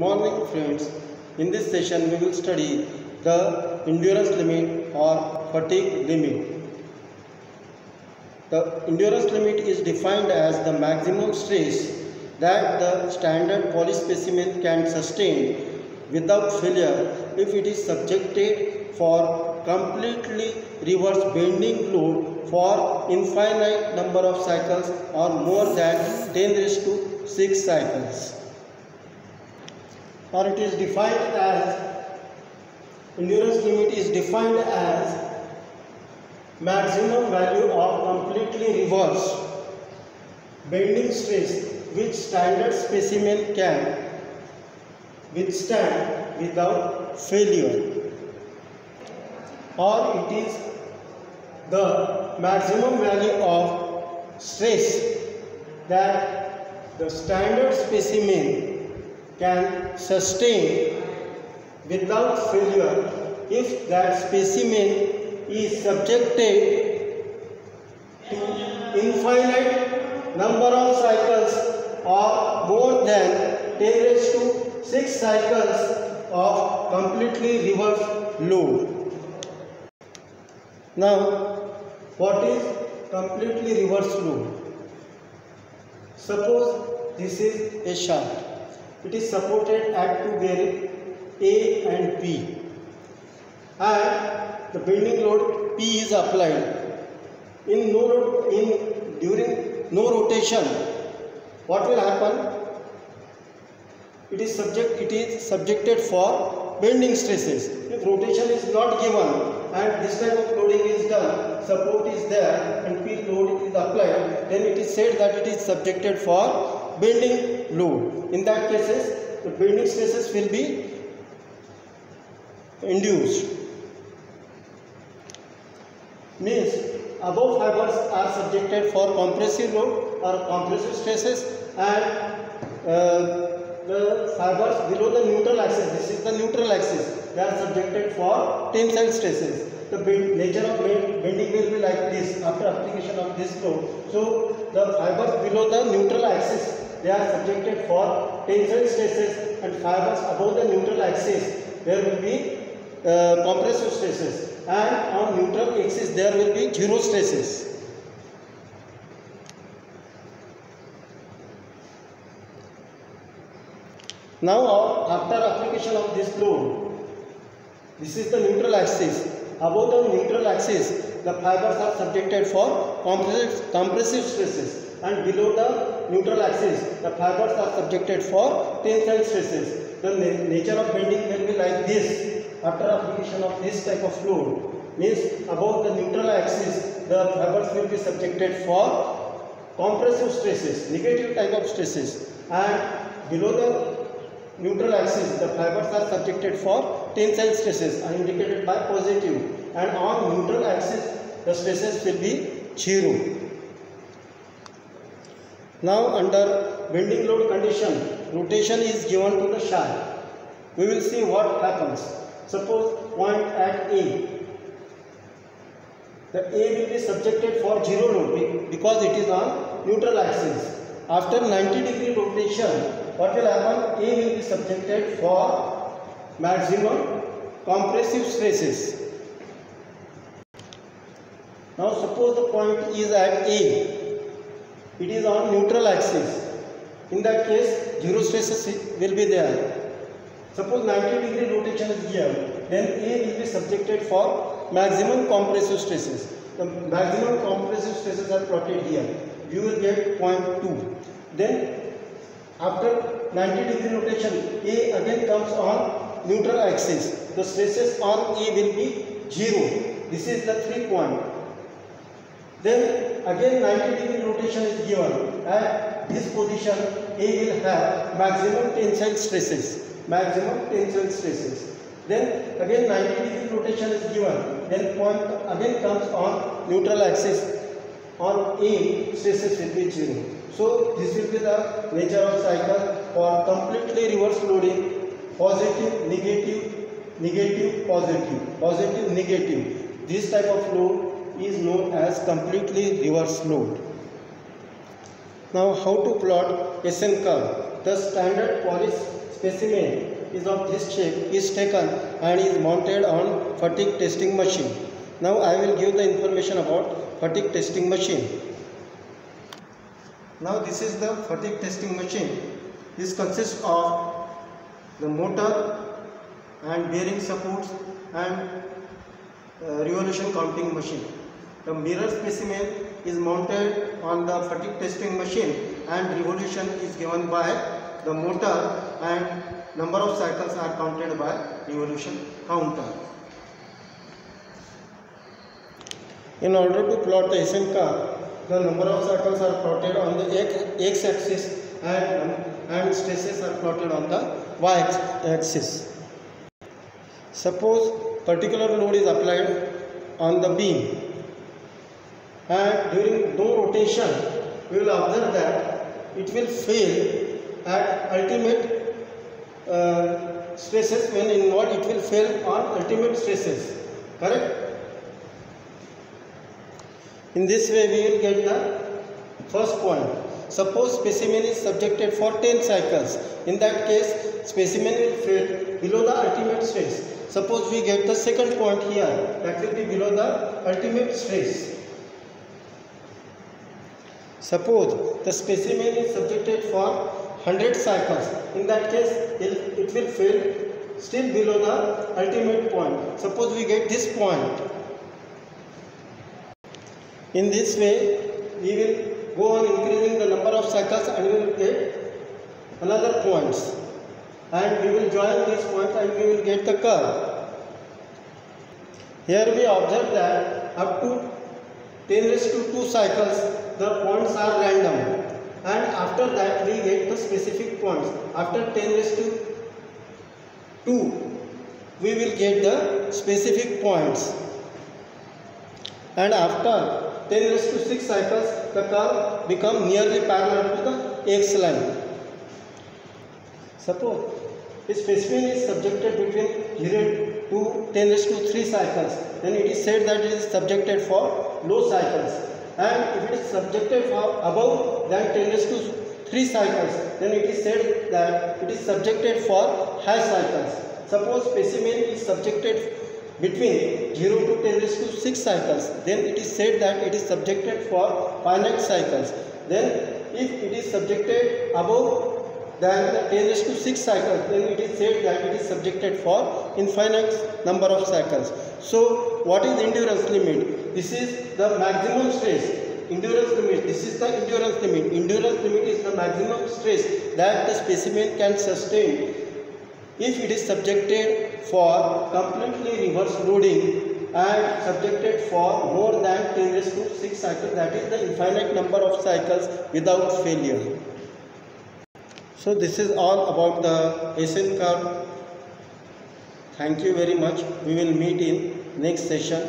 morning friends. In this session we will study the endurance limit or fatigue limit. The endurance limit is defined as the maximum stress that the standard poly specimen can sustain without failure if it is subjected for completely reverse bending load for infinite number of cycles or more than 10⁶ cycles. Or it is defined as, endurance limit is defined as maximum value of completely reverse bending stress which standard specimen can withstand without failure, or it is the maximum value of stress that the standard specimen can sustain without failure if that specimen is subjected to infinite number of cycles or more than 10⁶ cycles of completely reverse load. Now, what is completely reverse load? Suppose this is a shaft. It is supported at two bearings A and B, and the bending load P is applied. During no rotation, what will happen? It is subjected for bending stresses. If rotation is not given and this type of loading is done, support is there and P load is applied, then it is said that it is subjected for bending load. In that cases, the bending stresses will be induced. Means above fibers are subjected for compressive load or compressive stresses, and the fibers below the neutral axis, this is the neutral axis, they are subjected for tensile stresses. The nature of bending will be like this after application of this load. So the fibers below the neutral axis, they are subjected for tensile stresses, and fibers above the neutral axis there will be compressive stresses, and on neutral axis there will be zero stresses. Now after application of this load, this is the neutral axis. Above the neutral axis the fibers are subjected for compressive stresses, and below the neutral axis the fibers are subjected for tensile stresses. The nature of bending will be like this after application of this type of load. Means above the neutral axis the fibers will be subjected for compressive stresses, negative type of stresses, and below the neutral axis the fibers are subjected for tensile stresses are indicated by positive, and on neutral axis the stresses will be zero. Now under bending load condition, rotation is given to the shaft. We will see what happens. Suppose point at A, the A will be subjected for zero load because it is on neutral axis. After 90° rotation, what will happen? A will be subjected for maximum compressive stresses. Now suppose the point is at A, it is on neutral axis. In that case, zero stresses will be there. Suppose 90° rotation is here, then A will be subjected for maximum compressive stresses. The maximum compressive stresses are plotted here. You will get point 2. Then after 90° rotation, A again comes on neutral axis. The stresses on A will be 0. This is the 3 point. Then again 90° rotation is given. At this position, A will have maximum tensile stresses. Then again 90° rotation is given. Then point again comes on neutral axis. On A, stresses will be 0. So this will be the nature of cycle for completely reverse loading: positive, negative, negative, positive, positive, negative. This type of load is known as completely reverse load. Now how to plot SN curve? The standard poly specimen is of this shape is taken and is mounted on fatigue testing machine. Now I will give the information about fatigue testing machine. Now this is the fatigue testing machine. This consists of the motor and bearing supports and revolution counting machine. The mirror specimen is mounted on the fatigue testing machine and revolution is given by the motor and number of cycles are counted by revolution counter. In order to plot the SN curve, the number of cycles are plotted on the x-axis and stresses are plotted on the y-axis. Suppose particular load is applied on the beam and during no rotation we will observe that it will fail at ultimate stresses. When involved, it will fail on ultimate stresses, correct? In this way we will get the first point. Suppose specimen is subjected for 10 cycles. In that case specimen will fail below the ultimate stress. Suppose we get the second point here, that will be below the ultimate stress. Suppose the specimen is subjected for 100 cycles. In that case it will fail still below the ultimate point. Suppose we get this point. In this way we will go on increasing the number of cycles and we will get another points, and we will join these points and we will get the curve. Here we observe that up to 10⁻²² cycles the points are random, and after that we get the specific points. After 10⁻² we will get the specific points, and after 10⁻⁶ cycles the curve become nearly parallel to the x line. Suppose a specimen is subjected between 0 to 10⁻³ cycles, then it is said that it is subjected for low cycles, and if it is subjected for above than 10⁻³ cycles, then it is said that it is subjected for high cycles. Suppose specimen is subjected between 0 to 10⁻⁶ cycles, then it is said that it is subjected for finite cycles. Then if it is subjected above than the 10⁻⁶ cycles, then it is said that it is subjected for infinite number of cycles. So what is endurance limit? This is the maximum stress. Endurance limit, this is the endurance limit. Endurance limit is the maximum stress that the specimen can sustain if it is subjected for completely reverse loading and subjected for more than 10⁻⁶ cycles, that is the infinite number of cycles without failure. So this is all about the SN curve. Thank you very much. We will meet in next session.